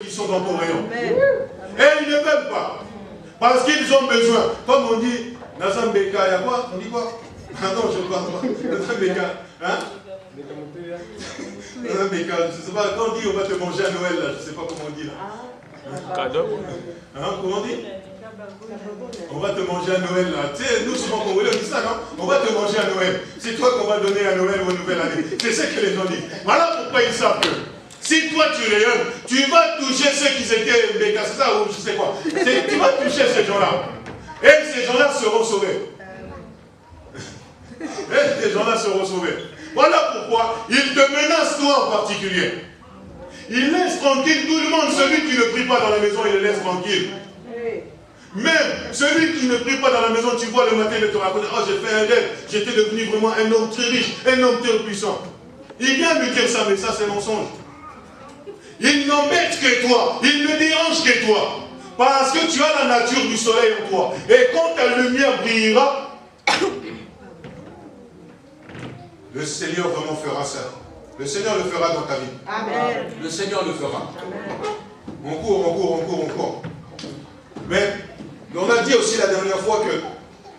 qui sont dans ton rayon. Et ils ne veulent pas. Parce qu'ils ont besoin. Comme on dit, Nazambeka, il y a quoi? On dit quoi? Ah non, je ne parle pas. Nazambeka. Hein? Nazambeka, je ne sais pas. Quand on dit on va te manger à Noël, là, je ne sais pas comment on dit là. Cadeau. Hein? Comment on dit? On va te manger à Noël là. Tu sais, nous souvent Congolais, on dit ça, non? On va te manger à Noël. C'est toi qu'on va donner à Noël ou à Nouvelle Année. C'est ce que les gens disent. Voilà pourquoi ils savent que si toi tu rayonnes, tu vas toucher ceux qui étaient Mbeka, c'est ça ou je sais quoi. Tu vas toucher ces gens-là. Et ces gens-là seront sauvés. Et ces gens-là seront sauvés. Voilà pourquoi ils te menacent toi en particulier. Ils laissent tranquille tout le monde. Celui qui ne prie pas dans la maison, il le laisse tranquille. Même celui qui ne prie pas dans la maison, tu vois le matin, il te raconte, oh j'ai fait un rêve, j'étais devenu vraiment un homme très riche, un homme très puissant. Il vient lui dire ça, mais ça c'est mensonge. Il n'embête que toi, il ne dérange que toi. Parce que tu as la nature du soleil en toi. Et quand ta lumière brillera, le Seigneur vraiment fera ça. Le Seigneur le fera dans ta vie. Amen. Le Seigneur le fera. Amen. On court. Mais on a dit aussi la dernière fois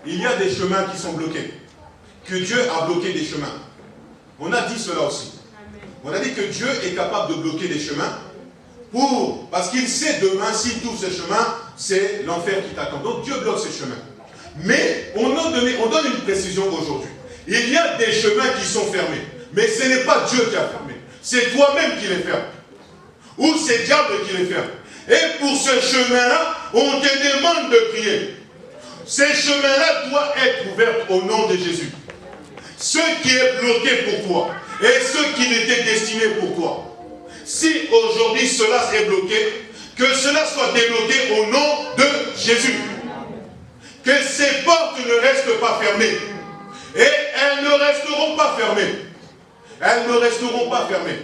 qu'il y a des chemins qui sont bloqués. Que Dieu a bloqué des chemins. On a dit cela aussi. On a dit que Dieu est capable de bloquer des chemins parce qu'il sait demain, si tous ces chemins, c'est l'enfer qui t'attend. Donc Dieu bloque ces chemins. Mais on donne une précision aujourd'hui. Il y a des chemins qui sont fermés. Mais ce n'est pas Dieu qui a fermé. C'est toi-même qui les fermes. Ou c'est diable qui les ferme. Et pour ce chemin-là, on te demande de prier. Ces chemins-là doivent être ouverts au nom de Jésus. Ce qui est bloqué pour toi et ce qui n'était destiné pour toi. Si aujourd'hui cela est bloqué, que cela soit débloqué au nom de Jésus. Que ces portes ne restent pas fermées. Et elles ne resteront pas fermées. Elles ne resteront pas fermées.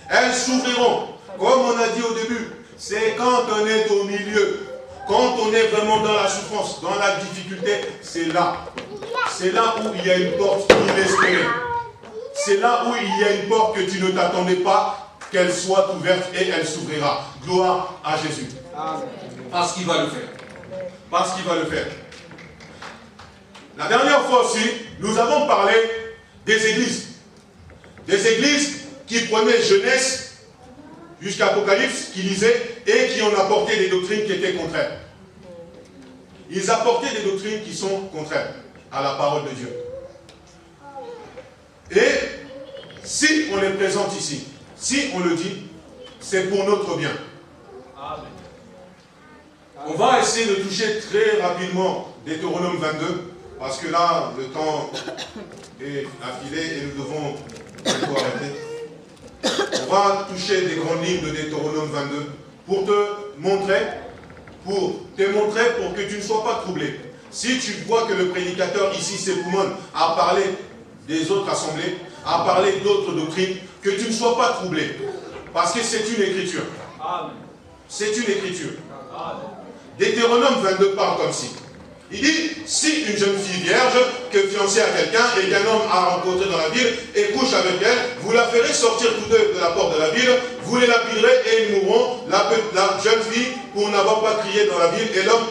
Elles s'ouvriront. Comme on a dit au début, c'est quand on est au milieu, quand on est vraiment dans la souffrance, dans la difficulté, c'est là. C'est là où il y a une porte inespérée. C'est là où il y a une porte que tu ne t'attendais pas, qu'elle soit ouverte et elle s'ouvrira. Gloire à Jésus. Parce qu'il va le faire. Parce qu'il va le faire. La dernière fois aussi, nous avons parlé des églises. Des églises qui prenaient Genèse jusqu'à Apocalypse, qui lisaient et qui ont apporté des doctrines qui étaient contraires. Ils apportaient des doctrines qui sont contraires à la parole de Dieu. Et si on les présente ici, si on le dit, c'est pour notre bien. On va essayer de toucher très rapidement Deutéronome 22, parce que là, le temps est affilé et nous devons bientôt arrêter. On va toucher des grandes lignes de Deutéronome 22 pour te montrer, pour que tu ne sois pas troublé. Si tu vois que le prédicateur ici, Sepoumon, a parlé des autres assemblées, a parlé d'autres doctrines, que tu ne sois pas troublé. Parce que c'est une écriture. C'est une écriture. Deutéronome 22 parle comme ci. Il dit, si une jeune fille vierge, que fiancée à quelqu'un, et qu'un homme a rencontré dans la ville, et couche avec elle, vous la ferez sortir tous deux de la porte de la ville, vous les lapiderez et ils mourront, la jeune fille pour n'avoir pas crié dans la ville, et l'homme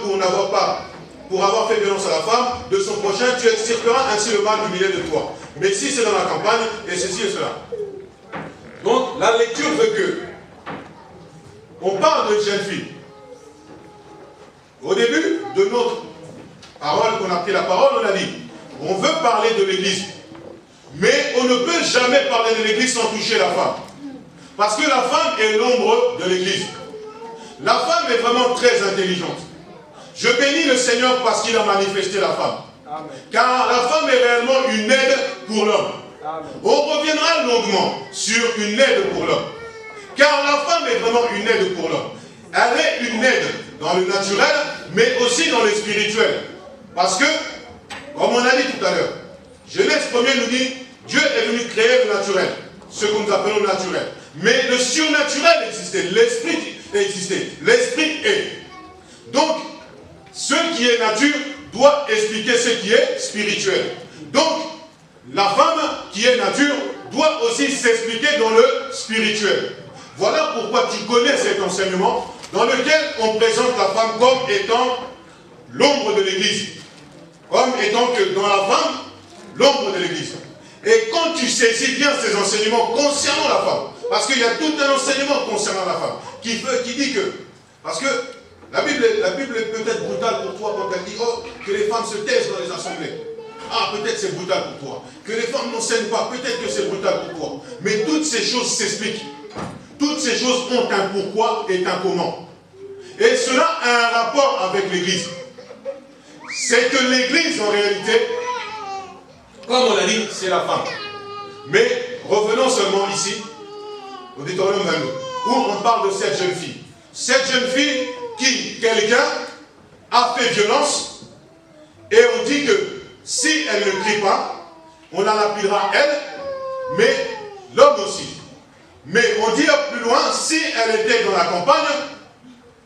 pour avoir fait violence à la femme, de son prochain, tu extirperas ainsi le mal du milieu de toi. Mais si c'est dans la campagne, et ceci et cela. Donc, la lecture veut que on parle de jeune fille. Au début de notre parole, qu'on a pris la parole, on a dit, on veut parler de l'église. Mais on ne peut jamais parler de l'église sans toucher la femme. Parce que la femme est l'ombre de l'église. La femme est vraiment très intelligente. Je bénis le Seigneur parce qu'il a manifesté la femme. Amen. Car la femme est réellement une aide pour l'homme. On reviendra longuement sur une aide pour l'homme. Car la femme est vraiment une aide pour l'homme. Elle est une aide dans le naturel, mais aussi dans le spirituel. Parce que, comme on a dit tout à l'heure, Genèse 1er nous dit, Dieu est venu créer le naturel, ce que nous appelons le naturel. Mais le surnaturel existait, l'esprit existait, l'esprit est. Donc, ce qui est nature doit expliquer ce qui est spirituel. Donc, la femme qui est nature doit aussi s'expliquer dans le spirituel. Voilà pourquoi tu connais cet enseignement dans lequel on présente la femme comme étant l'ombre de l'Église. Comme étant que dans la femme, l'ombre de l'Église. Et quand tu saisis bien ces enseignements concernant la femme, parce qu'il y a tout un enseignement concernant la femme, qui dit que, parce que la Bible est peut-être brutale pour toi quand elle dit, oh, que les femmes se taisent dans les assemblées. Ah, peut-être c'est brutal pour toi. Que les femmes n'enseignent pas, peut-être que c'est brutal pour toi. Mais toutes ces choses s'expliquent. Toutes ces choses ont un pourquoi et un comment. Et cela a un rapport avec l'Église. C'est que l'Église, en réalité, comme on l'a dit, c'est la femme. Mais revenons seulement ici, au Deutéronome 22, où on parle de cette jeune fille. Cette jeune fille qui, quelqu'un, a fait violence, et on dit que si elle ne crie pas, on la lapidera elle, mais l'homme aussi. Mais on dit plus loin, si elle était dans la campagne,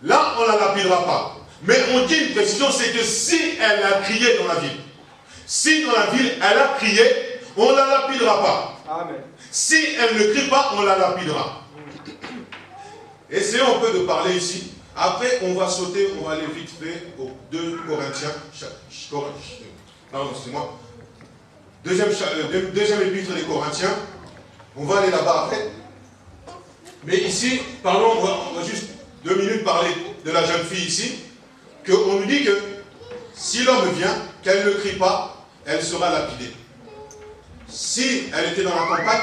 là on ne la lapidera pas. Mais on dit une précision, c'est que si elle a crié dans la ville, si dans la ville elle a crié, on ne la lapidera pas. Amen. Si elle ne crie pas, on la lapidera. Essayons un peu de parler ici. Après, on va sauter, on va aller vite fait aux 2 Corinthiens. Pardon, excusez-moi. Deuxième épître des Corinthiens. On va aller là-bas après. Mais ici, parlons, on va juste 2 minutes parler de la jeune fille ici. Qu'on nous dit que si l'homme vient, qu'elle ne crie pas, elle sera lapidée. Si elle était dans la campagne,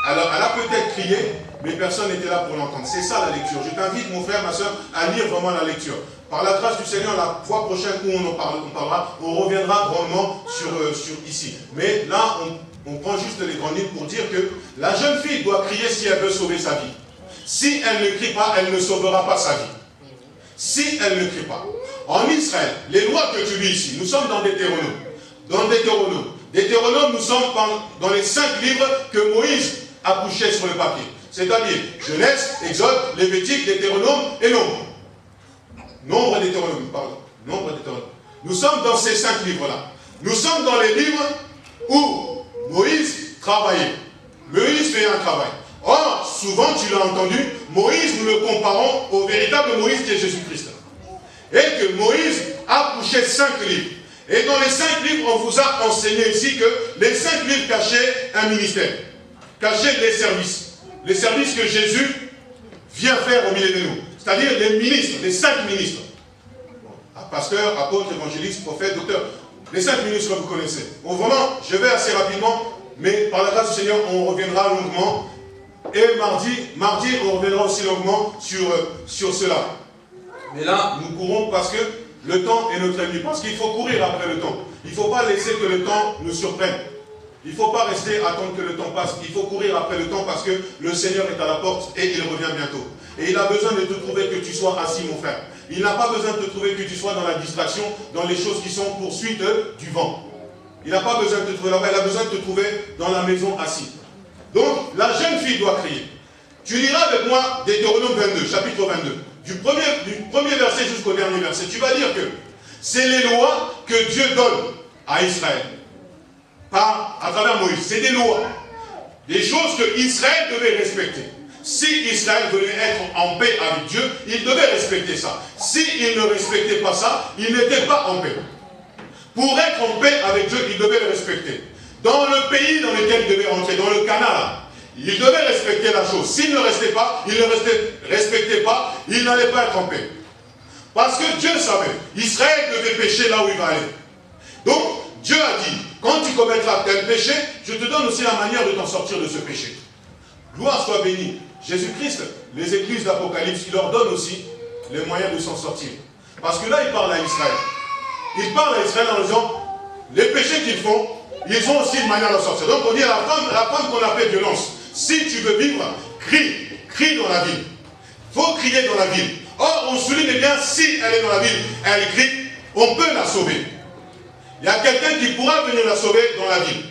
alors elle a peut-être crié, mais personne n'était là pour l'entendre. C'est ça la lecture. Je t'invite, mon frère, ma soeur, à lire vraiment la lecture. Par la grâce du Seigneur, la fois prochaine où on parlera, on reviendra grandement sur ici. Mais là, on prend juste les grandes lignes pour dire que la jeune fille doit crier si elle veut sauver sa vie. Si elle ne crie pas, elle ne sauvera pas sa vie. Si elle ne crie pas. En Israël, les lois que tu lis ici, nous sommes dans Deutéronome. Dans Deutéronome, nous sommes dans les 5 livres que Moïse a couchés sur le papier. C'est-à-dire Genèse, Exode, Lévitique, Deutéronome et Nombre. Nombre Deutéronome, pardon. Nombre Deutéronome. Nous sommes dans ces 5 livres-là. Nous sommes dans les livres où Moïse travaillait. Moïse fait un travail. Or, souvent, tu l'as entendu, Moïse, nous le comparons au véritable Moïse qui est Jésus-Christ. Et que Moïse a couché 5 livres. Et dans les 5 livres, on vous a enseigné ici que les 5 livres cachaient un ministère. Cachaient les services. Les services que Jésus vient faire au milieu de nous. C'est-à-dire les ministres, les 5 ministres. Pasteur, apôtre, évangéliste, prophète, docteur. Les 5 ministres que vous connaissez. Bon, vraiment, je vais assez rapidement, mais par la grâce du Seigneur, on reviendra longuement. Et mardi, on reviendra aussi longuement sur cela. Mais là, nous courons parce que le temps est notre ennemi. Parce qu'il faut courir après le temps. Il ne faut pas laisser que le temps nous surprenne. Il ne faut pas rester, attendre que le temps passe. Il faut courir après le temps parce que le Seigneur est à la porte et il revient bientôt. Et il a besoin de te trouver que tu sois assis, mon frère. Il n'a pas besoin de te trouver que tu sois dans la distraction, dans les choses qui sont poursuite du vent. Il n'a pas besoin de te trouver là-bas, il a besoin de te trouver dans la maison assis. Donc, la jeune fille doit crier. Tu liras avec moi Deutéronome 22, chapitre 22. Du premier verset jusqu'au dernier verset. Tu vas dire que c'est les lois que Dieu donne à Israël. À travers Moïse. C'est des lois. Des choses que Israël devait respecter. Si Israël voulait être en paix avec Dieu, il devait respecter ça. S'il ne respectait pas ça, il n'était pas en paix. Pour être en paix avec Dieu, il devait le respecter. Dans le pays dans lequel il devait rentrer, dans le Canaan, il devait respecter la chose. S'il ne restait pas, il ne respectait pas, il n'allait pas être en paix. Parce que Dieu savait, Israël devait pécher là où il va aller. Donc, Dieu a dit, quand tu commettras tel péché, je te donne aussi la manière de t'en sortir de ce péché. Gloire soit bénie. Jésus-Christ, les églises d'Apocalypse, il leur donne aussi les moyens de s'en sortir. Parce que là, il parle à Israël. Il parle à Israël en disant, les péchés qu'ils font, ils ont aussi une manière d'en sortir. Donc on dit à la femme qu'on a fait violence, si tu veux vivre, crie dans la ville. Il faut crier dans la ville. Or, on souligne bien, si elle est dans la ville, elle crie, on peut la sauver. Il y a quelqu'un qui pourra venir la sauver dans la ville.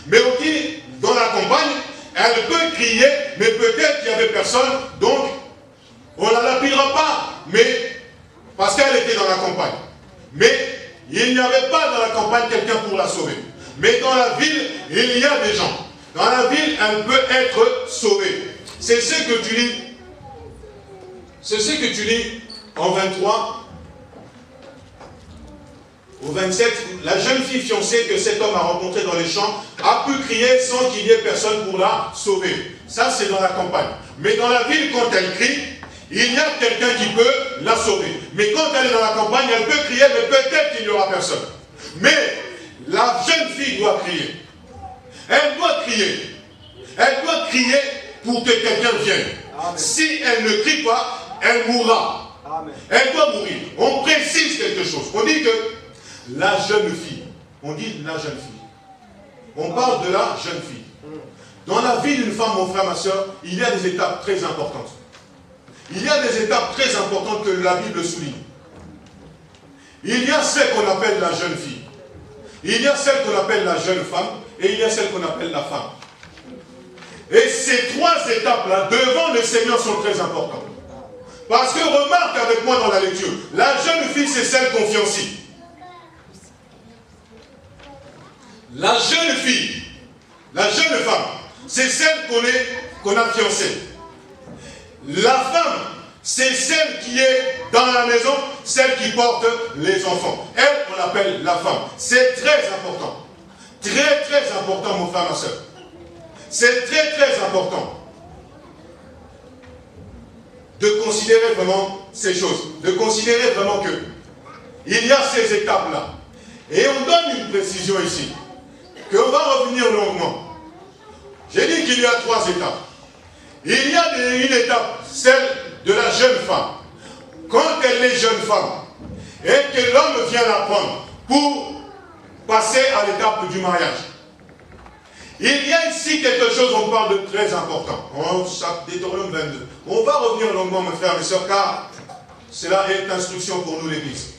Mais aussi, dans la campagne, elle peut crier, mais peut-être qu'il n'y avait personne, donc on ne la lapidera pas, mais parce qu'elle était dans la campagne. Mais il n'y avait pas dans la campagne quelqu'un pour la sauver. Mais dans la ville, il y a des gens. Dans la ville, elle peut être sauvée. C'est ce que tu lis c'est ce que tu lis en 23, au 27, la jeune fille fiancée que cet homme a rencontrée dans les champs a pu crier sans qu'il y ait personne pour la sauver. Ça, c'est dans la campagne. Mais dans la ville, quand elle crie, il y a quelqu'un qui peut la sauver. Mais quand elle est dans la campagne, elle peut crier, mais peut-être qu'il n'y aura personne. Mais la jeune fille doit crier. Elle doit crier. Elle doit crier pour que quelqu'un vienne. Amen. Si elle ne crie pas, elle mourra. Amen. Elle doit mourir. On précise quelque chose. On dit que la jeune fille. On dit la jeune fille. On parle de la jeune fille. Dans la vie d'une femme, mon frère, ma soeur, il y a des étapes très importantes. Il y a des étapes très importantes que la Bible souligne. Il y a celle qu'on appelle la jeune fille. Il y a celle qu'on appelle la jeune femme. Et il y a celle qu'on appelle la femme. Et ces trois étapes-là, devant le Seigneur, sont très importantes. Parce que remarque avec moi dans la lecture, la jeune fille, c'est celle qu'on fiancie. La jeune fille, la jeune femme, c'est celle qu'on a fiancée. La femme, c'est celle qui est dans la maison, celle qui porte les enfants. Elle, on l'appelle la femme. C'est très important. Très, très important, mon frère, ma soeur. C'est très, très important de considérer vraiment ces choses. De considérer vraiment que il y a ces étapes-là. Et on donne une précision ici. Qu'on va revenir longuement. J'ai dit qu'il y a trois étapes. Il y a une étape, celle de la jeune femme. Quand elle est jeune femme, et que l'homme vient la prendre pour passer à l'étape du mariage. Il y a ici quelque chose, on parle de très important. Deutéronome 22. On va revenir longuement, mes frères et sœurs, car cela est instruction pour nous, l'Église.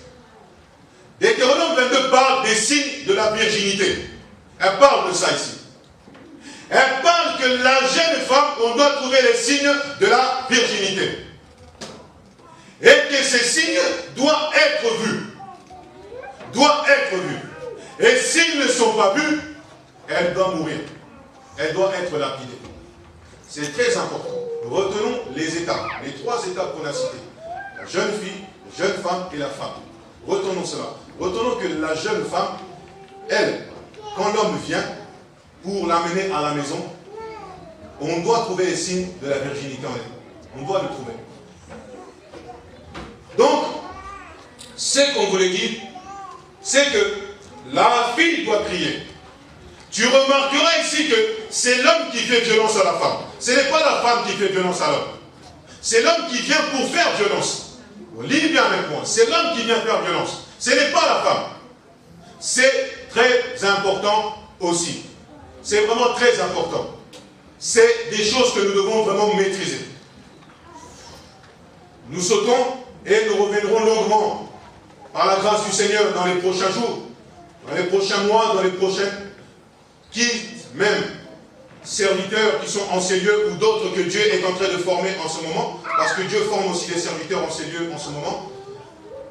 Deutéronome 22 parle des signes de la virginité. Elle parle de ça ici. Elle parle que la jeune femme, on doit trouver les signes de la virginité. Et que ces signes doivent être vus. Doivent être vus. Et s'ils ne sont pas vus, elle doit mourir. Elle doit être lapidée. C'est très important. Retenons les étapes, les trois étapes qu'on a citées. La jeune fille, la jeune femme et la femme. Retenons cela. Retenons que la jeune femme, elle, quand l'homme vient pour l'amener à la maison, on doit trouver les signes de la virginité en elle. On doit le trouver. Donc, ce qu'on voulait dire, c'est que la fille doit crier. Tu remarqueras ici que c'est l'homme qui fait violence à la femme. Ce n'est pas la femme qui fait violence à l'homme. C'est l'homme qui vient pour faire violence. Lis bien avec moi. C'est l'homme qui vient faire violence. Ce n'est pas la femme. C'est très important aussi. C'est vraiment très important. C'est des choses que nous devons vraiment maîtriser. Nous sautons et nous reviendrons longuement par la grâce du Seigneur dans les prochains jours, dans les prochains mois, dans les prochaines, qui, même serviteurs qui sont en ces lieux ou d'autres que Dieu est en train de former en ce moment, parce que Dieu forme aussi des serviteurs en ces lieux en ce moment,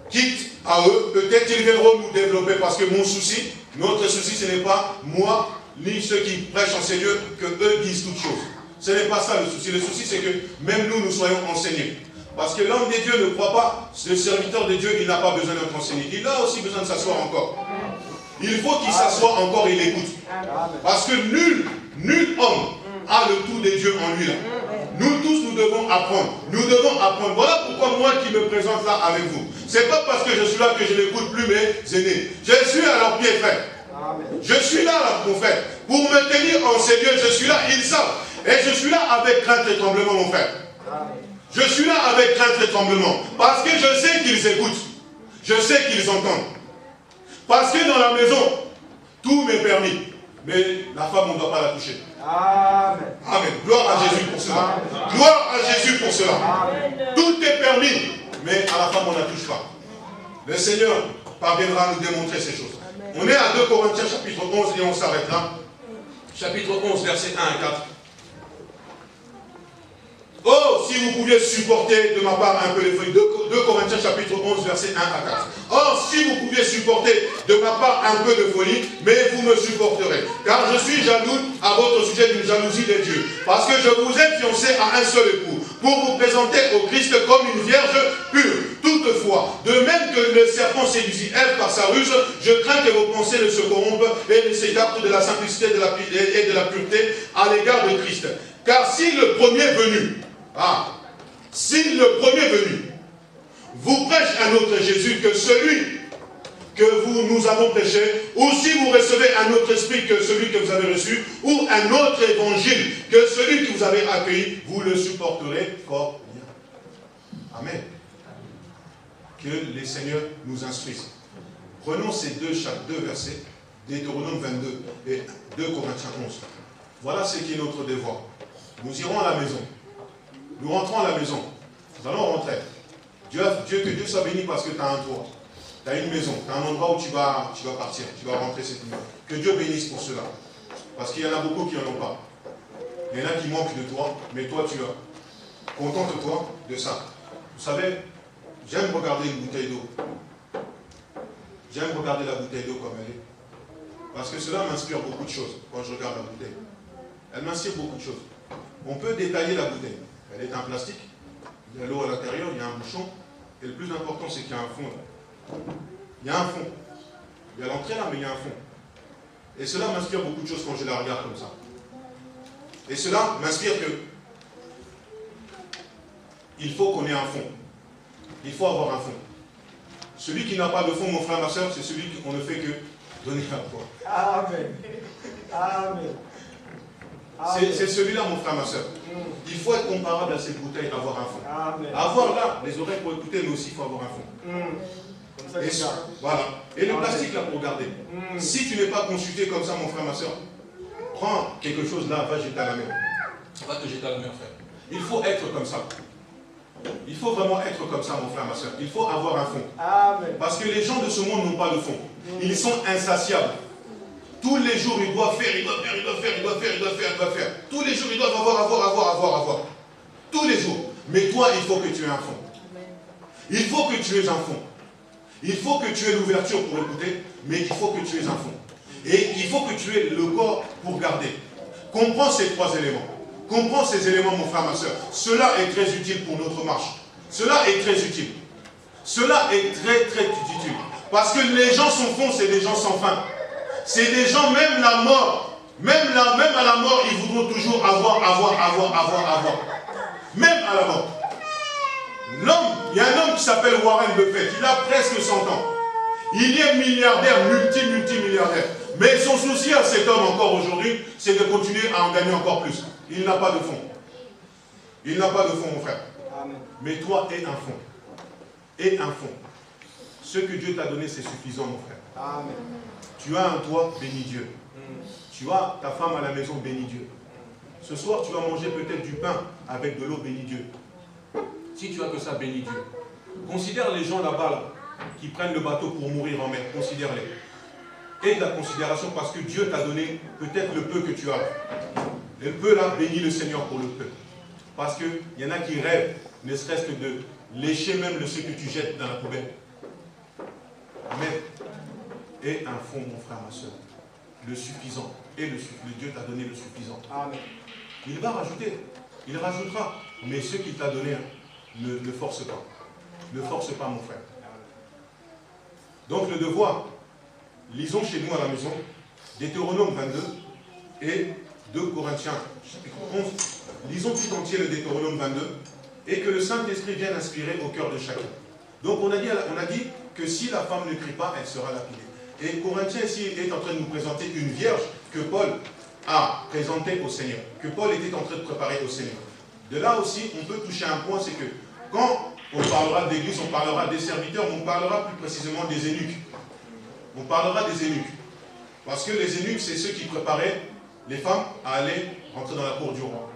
quitte à eux, peut-être qu'ils viendront nous développer, parce que mon souci, notre souci, ce n'est pas moi, ni ceux qui prêchent en ces lieux, que eux disent toutes choses. Ce n'est pas ça le souci. Le souci, c'est que même nous soyons enseignés. Parce que l'homme des dieux ne croit pas, le serviteur de Dieu, il n'a pas besoin d'être enseigné. Il a aussi besoin de s'asseoir encore. Il faut qu'il s'assoie encore et il écoute. Parce que nul homme a le tout des dieux en lui là. Nous tous, nous devons apprendre. Nous devons apprendre. Voilà pourquoi moi qui me présente là avec vous. C'est pas parce que je suis là que je n'écoute plus mes aînés. Je suis à leurs pieds, frère. Je suis là, mon frère. Pour me tenir en ces lieux, je suis là, ils savent. Et je suis là avec crainte et tremblement, mon frère. Je suis là avec crainte et tremblement. Parce que je sais qu'ils écoutent. Je sais qu'ils entendent. Parce que dans la maison, tout m'est permis. Mais la femme, on ne doit pas la toucher. Amen. Amen. Gloire à Jésus pour cela. Amen. Gloire à Jésus pour cela. Amen. Tout est permis. Mais à la femme, on ne la touche pas. Le Seigneur parviendra à nous démontrer ces choses. Amen. On est à 2 Corinthiens chapitre 11 et on s'arrête là. Chapitre 11, versets 1 à 4. Oh, si vous pouviez supporter de ma part un peu les feuilles. 2 Corinthiens chapitre 11, versets 1 à 4. Oh, si vous pouviez supporter de ma part un peu de folie, mais vous me supporterez. Car je suis jaloux à votre sujet d'une jalousie des dieux. Parce que je vous ai fiancé à un seul époux. pour vous présenter au Christ comme une vierge pure. Toutefois, de même que le serpent séduisit Ève par sa ruse, je crains que vos pensées ne se corrompent et ne s'écartent de la simplicité et de la pureté à l'égard de Christ. Car si le premier venu, vous prêche un autre Jésus que celui que nous avons prêché, ou si vous recevez un autre esprit que celui que vous avez reçu, ou un autre évangile que celui que vous avez accueilli, vous le supporterez fort bien. Amen. Que les seigneurs nous instruisent. Prenons ces deux versets, Deutéronome 22 et 2 Corinthiens 11. Voilà ce qui est notre devoir. Nous irons à la maison. Nous rentrons à la maison. Nous allons rentrer. Que Dieu soit béni parce que tu as un toit. Tu as une maison, tu as un endroit où tu vas partir, tu vas rentrer cette nuit. Que Dieu bénisse pour cela. Parce qu'il y en a beaucoup qui n'en ont pas. Il y en a qui manquent de toi, mais toi tu as. Contente-toi de ça. Vous savez, j'aime regarder une bouteille d'eau. J'aime regarder la bouteille d'eau comme elle est. Parce que cela m'inspire beaucoup de choses quand je regarde la bouteille. Elle m'inspire beaucoup de choses. On peut détailler la bouteille. Elle est en plastique. Il y a l'eau à l'intérieur, il y a un bouchon. Et le plus important, c'est qu'il y a un fond. Il y a un fond. Il y a l'entrée là, mais il y a un fond. Et cela m'inspire beaucoup de choses quand je la regarde comme ça. Et cela m'inspire que il faut qu'on ait un fond. Il faut avoir un fond. Celui qui n'a pas de fond, mon frère, ma soeur, c'est celui qu'on ne fait que donner à toi. Amen. Amen. C'est celui-là, mon frère, ma soeur. Il faut être comparable à cette bouteille, avoir un fond. Amen. Avoir là, les oreilles pour écouter, mais aussi il faut avoir un fond. Comme ça, voilà. Et le plastique là pour garder. Si tu n'es pas consulté comme ça, mon frère, ma soeur, prends quelque chose là, va jeter à la mer. Va te jeter à la mer, frère. Il faut être comme ça. Il faut vraiment être comme ça, mon frère, ma soeur. Il faut avoir un fond. Amen. Parce que les gens de ce monde n'ont pas de fond. Ils sont insatiables. Tous les jours, ils doivent faire, ils doivent faire. Tous les jours, ils doivent avoir. Tous les jours. Mais toi, il faut que tu aies un fond. Il faut que tu aies un fond. Il faut que tu aies l'ouverture pour écouter, mais il faut que tu aies un fond. Et il faut que tu aies le corps pour garder. Comprends ces trois éléments. Comprends ces éléments, mon frère, ma soeur. Cela est très utile pour notre marche. Cela est très utile. Cela est très, très utile. Parce que les gens sans fond, c'est des gens sans fin. C'est des gens, même la mort, même à la mort, ils voudront toujours avoir. Même à la mort. Il y a un homme qui s'appelle Warren Buffett, il a presque 100 ans. Il est milliardaire, multimilliardaire. Mais son souci à cet homme encore aujourd'hui, c'est de continuer à en gagner encore plus. Il n'a pas de fond. Il n'a pas de fond, mon frère. Amen. Mais toi, aie un fond. Aie un fond. Ce que Dieu t'a donné, c'est suffisant, mon frère. Amen. Tu as un toit, bénis Dieu. Tu as ta femme à la maison, bénis Dieu. Ce soir, tu vas manger peut-être du pain avec de l'eau, bénis Dieu. Si tu as que ça, bénis Dieu. Considère les gens là-bas, là, qui prennent le bateau pour mourir en mer. Considère-les. Aie de la considération parce que Dieu t'a donné peut-être le peu que tu as. Le peu là, bénis le Seigneur pour le peu. Parce qu'il y en a qui rêvent, ne serait-ce que de lécher même ce que tu jettes dans la poubelle. Mais aie un fond, mon frère, ma soeur. Le suffisant. Et le Dieu t'a donné le suffisant. Amen. Il va rajouter. Il rajoutera. Mais ce qu'il t'a donné, ne force pas. Ne force pas, mon frère. Donc le devoir, lisons chez nous à la maison, Deutéronome 22 et 2 Corinthiens chapitre 11. Lisons tout entier le Deutéronome 22 et que le Saint-Esprit vienne inspirer au cœur de chacun. Donc on a dit que si la femme ne crie pas, elle sera lapidée. Et Corinthiens ici est en train de nous présenter une vierge que Paul a présentée au Seigneur, que Paul était en train de préparer au Seigneur. De là aussi, on peut toucher un point, c'est que quand on parlera d'église, on parlera des serviteurs, mais on parlera plus précisément des eunuques. On parlera des eunuques. Parce que les eunuques, c'est ceux qui préparaient les femmes à aller rentrer dans la cour du roi.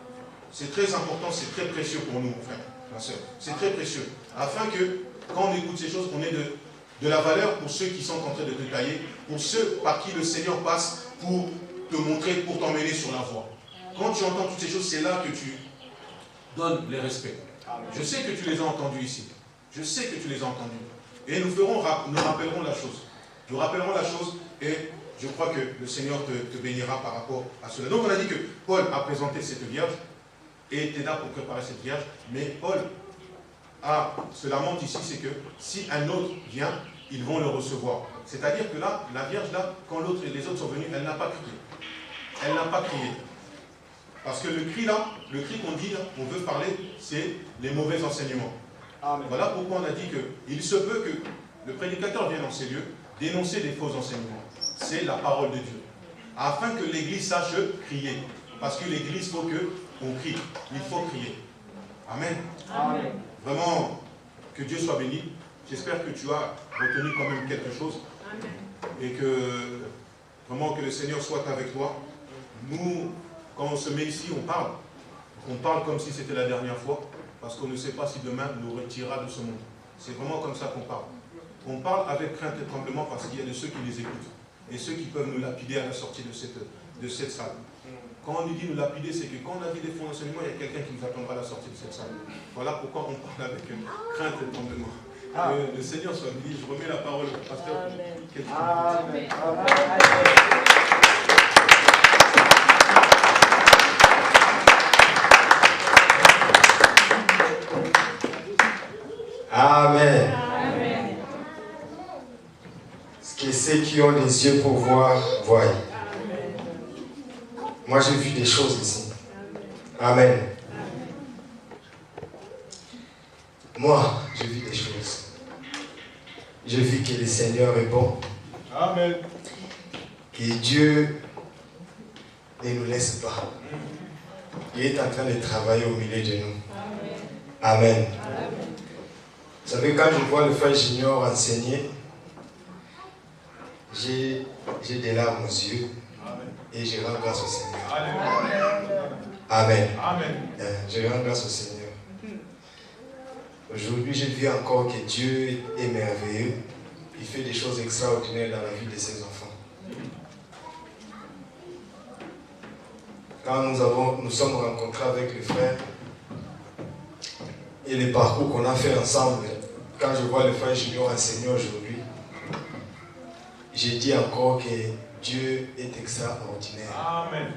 C'est très important, c'est très précieux pour nous, mon frère, ma soeur. C'est très précieux. Afin que, quand on écoute ces choses, on ait de la valeur pour ceux qui sont en train de te tailler, pour ceux par qui le Seigneur passe pour te montrer, pour t'emmener sur la voie. Quand tu entends toutes ces choses, c'est là que tu donnes les respects. Je sais que tu les as entendus ici. Je sais que tu les as entendus. Et nous rappellerons la chose. Nous rappellerons la chose et je crois que le Seigneur te bénira par rapport à cela. Donc on a dit que Paul a présenté cette vierge et était là pour préparer cette vierge. Mais Paul se lamente ici, c'est que si un autre vient, ils vont le recevoir. C'est-à-dire que là, la vierge, là, quand les autres sont venus, elle n'a pas crié. Elle n'a pas crié. Parce que le cri là, le cri qu'on dit là, on veut parler, c'est les mauvais enseignements. Amen. Voilà pourquoi on a dit qu'il se peut que le prédicateur vienne dans ces lieux dénoncer les faux enseignements. C'est la parole de Dieu. Afin que l'Église sache crier. Parce que l'Église, il faut qu'on crie. Il faut crier. Amen. Amen. Vraiment, que Dieu soit béni. J'espère que tu as retenu quand même quelque chose. Amen. Et que, vraiment, que le Seigneur soit avec toi. Nous, quand on se met ici, on parle comme si c'était la dernière fois, parce qu'on ne sait pas si demain nous retirera de ce monde. C'est vraiment comme ça qu'on parle. On parle avec crainte et tremblement parce qu'il y a de ceux qui les écoutent et ceux qui peuvent nous lapider à la sortie de cette salle. Quand on nous dit nous lapider, c'est que quand on a dit des faux enseignements, il y a quelqu'un qui nous attendra à la sortie de cette salle. Voilà pourquoi on parle avec crainte et tremblement. Que le Seigneur soit béni. Je remets la parole au pasteur. Amen. Amen. Amen. Ce que ceux qui ont les yeux pour voir, voient. Moi, j'ai vu des choses ici. Amen. Moi, j'ai vu des choses. J'ai vu que le Seigneur est bon. Amen. Que Dieu ne nous laisse pas. Il est en train de travailler au milieu de nous. Amen. Amen. Vous savez, quand je vois le frère Junior enseigner, j'ai des larmes aux yeux. Amen. Et je rends grâce au Seigneur. Amen. Amen. Je rends grâce au Seigneur. Aujourd'hui, j'ai vu encore que Dieu est merveilleux. Il fait des choses extraordinaires dans la vie de ses enfants. Quand nous sommes rencontrés avec le frère, et les parcours qu'on a fait ensemble, quand je vois le frère Junior enseigner aujourd'hui, j'ai dit encore que Dieu est extraordinaire. Amen.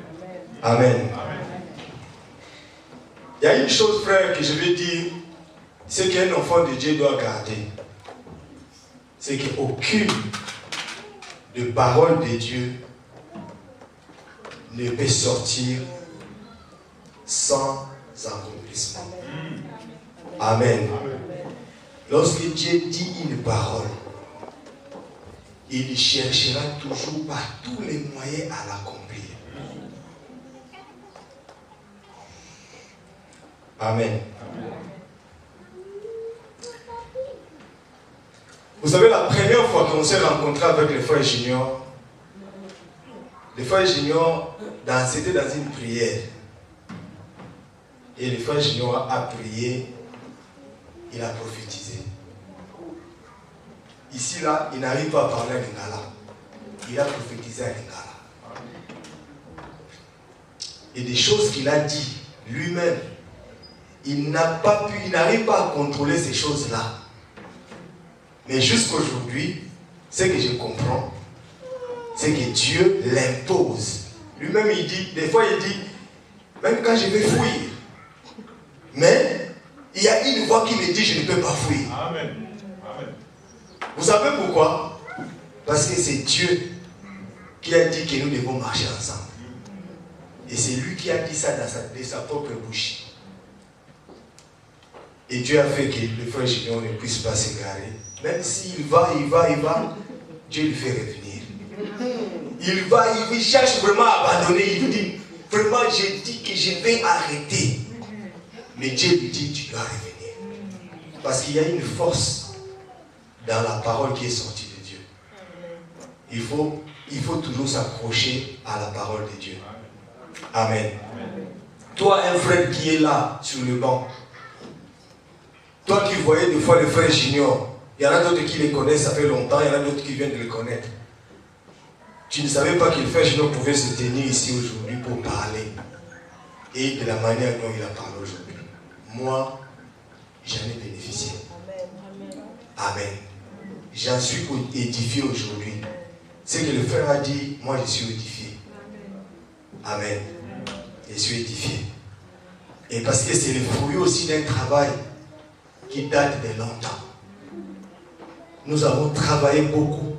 Amen. Amen. Il y a une chose, frère, que je vais dire, c'est qu'un enfant de Dieu doit garder. C'est qu'aucune de parole de Dieu ne peut sortir sans accomplissement. Amen. Lorsque Dieu dit une parole, il cherchera toujours par tous les moyens à l'accomplir. Amen. Vous savez, la première fois qu'on s'est rencontré avec le frère Junior, c'était dans une prière. Et le frère Junior a prié, il a prophétisé. Ici, là, il n'arrive pas à parler à Lingala. Il a prophétisé à Lingala. Et des choses qu'il a dit lui-même, il n'arrive pas à contrôler ces choses-là. Mais jusqu'aujourd'hui, ce que je comprends, c'est que Dieu l'impose. Lui-même, il dit, des fois, il dit, même quand je vais fuir, mais il y a une voix qui me dit, je ne peux pas fuir. Amen. Amen. Vous savez pourquoi? Parce que c'est Dieu qui a dit que nous devons marcher ensemble. Et c'est lui qui a dit ça de sa propre bouche. Et Dieu a fait que le frère Junior ne puisse pas s'égarer. Même s'il va, Dieu lui fait revenir. Il cherche vraiment à abandonner. Il dit, vraiment, j'ai dit que je vais arrêter. Mais Dieu lui dit, tu dois revenir. Parce qu'il y a une force dans la parole qui est sortie de Dieu. Il faut toujours s'accrocher à la parole de Dieu. Amen. Toi, un frère qui est là, sur le banc, toi qui voyais des fois le frère Junior, il y en a d'autres qui les connaissent, ça fait longtemps, il y en a d'autres qui viennent de le connaître. Tu ne savais pas que le frère Junior pouvait se tenir ici aujourd'hui pour parler. Et de la manière dont il a parlé aujourd'hui. Moi, j'en ai bénéficié. Amen. J'en suis édifié aujourd'hui. Ce que le frère a dit, moi je suis édifié. Amen. Je suis édifié. Et parce que c'est le fruit aussi d'un travail qui date de longtemps. Nous avons travaillé beaucoup.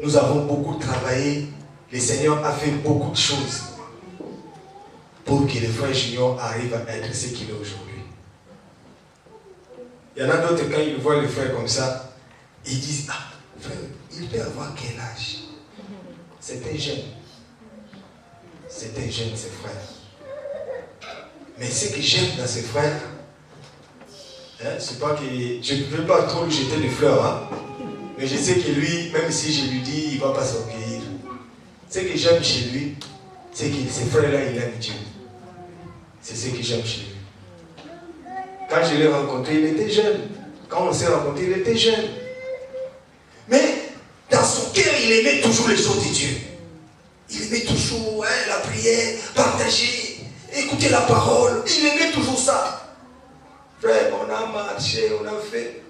Nous avons beaucoup travaillé. Le Seigneur a fait beaucoup de choses pour que le frère Junior arrive à être ce qu'il est aujourd'hui. Il y en a d'autres, quand ils voient le frère comme ça, ils disent, ah, frère, il peut avoir quel âge? C'est un jeune. C'est un jeune, ses frères. Mais ce que j'aime dans ses frères, hein, c'est pas que je ne veux pas trop lui jeter des fleurs, hein, mais je sais que lui, même si je lui dis, il ne va pas s'orgueillir. Ce que j'aime chez lui, c'est que ces frères-là, il aime Dieu. C'est ce que j'aime chez lui. Quand je l'ai rencontré, il était jeune. Quand on s'est rencontré, il était jeune. Mais dans son cœur, il aimait toujours les choses de Dieu. Il aimait toujours la prière, partager, écouter la parole. Il aimait toujours ça. Frère, on a marché, on a fait.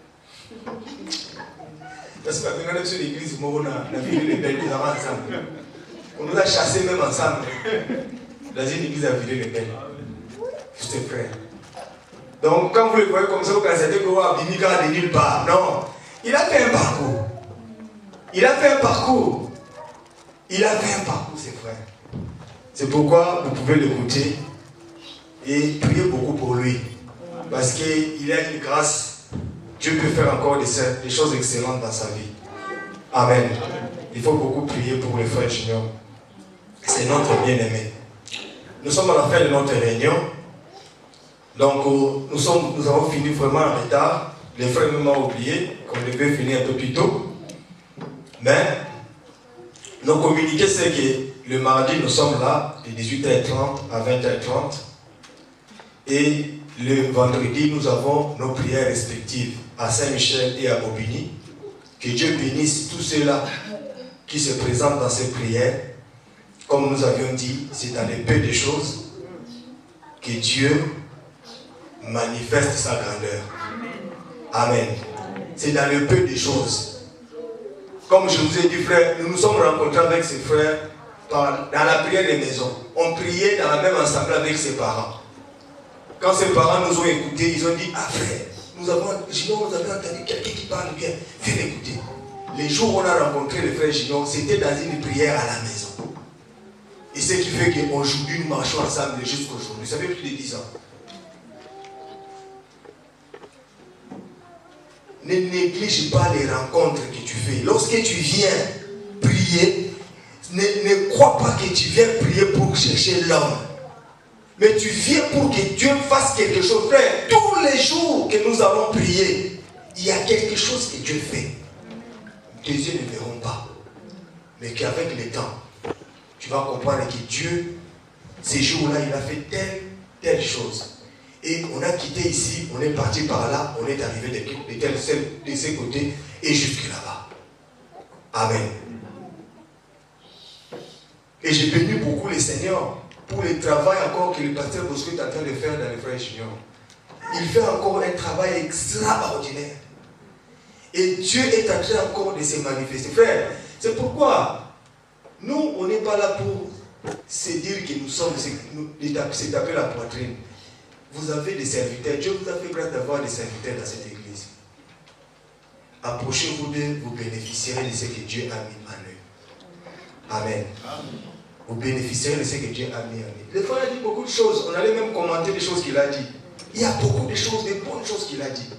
Parce que quand on est sur l'église, on a vu les belles des avant ensemble. On nous a chassés même ensemble. Dans une église à virer les belles. Juste frère. Donc quand vous le voyez comme ça, vous pensez que vous avez de nulle part. Non. Il a fait un parcours. Il a fait un parcours. Il a fait un parcours, ses frères. C'est pourquoi vous pouvez l'écouter et prier beaucoup pour lui. Parce qu'il a une grâce. Dieu peut faire encore des choses excellentes dans sa vie. Amen. Il faut beaucoup prier pour le frère Junior. C'est notre bien-aimé. Nous sommes à la fin de notre réunion. Donc nous avons fini vraiment en retard. Les frères m'ont oublié qu'on devait finir un peu plus tôt. Mais nos communiqués, c'est que le mardi, nous sommes là de 18h30 à 20h30. Et le vendredi, nous avons nos prières respectives à Saint-Michel et à Bobigny. Que Dieu bénisse tous ceux-là qui se présentent dans ces prières. Comme nous avions dit, c'est dans les peu de choses que Dieu manifeste sa grandeur. Amen. C'est dans le peu de choses. Comme je vous ai dit, frère, nous nous sommes rencontrés avec ses frères dans la prière des maisons. On priait dans la même assemblée avec ses parents. Quand ses parents nous ont écoutés, ils ont dit, ah frère, nous avons entendu quelqu'un qui parle bien, viens écouter. Les jours où on a rencontré le frère Ginon, c'était dans une prière à la maison. Et ce qui fait qu'aujourd'hui, nous marchons ensemble jusqu'aujourd'hui. Ça fait plus de 10 ans. Ne néglige pas les rencontres que tu fais. Lorsque tu viens prier, ne crois pas que tu viens prier pour chercher l'homme. Mais tu viens pour que Dieu fasse quelque chose. Frère, tous les jours que nous avons prié, il y a quelque chose que Dieu fait. Tes yeux ne verront pas. Mais qu'avec le temps, tu vas comprendre que Dieu, ces jours-là, il a fait telle chose. Et on a quitté ici, on est parti par là, on est arrivé de ces côtés et jusque là-bas. Amen. Et j'ai béni beaucoup le Seigneur pour le travail encore que le pasteur Bosco est en train de faire dans les frères Junior. Il fait encore un travail extraordinaire. Et Dieu est en train encore de se manifester. Frère, c'est pourquoi nous, on n'est pas là pour se dire que nous sommes, c'est taper la poitrine. Vous avez des serviteurs. Dieu vous a fait grâce d'avoir des serviteurs dans cette église. Approchez-vous d'eux, vous bénéficierez de ce que Dieu a mis en eux. Amen. Vous bénéficierez de ce que Dieu a mis en eux. Le frère a dit beaucoup de choses. On allait même commenter les choses qu'il a dit. Il y a beaucoup de choses, de bonnes choses qu'il a dit.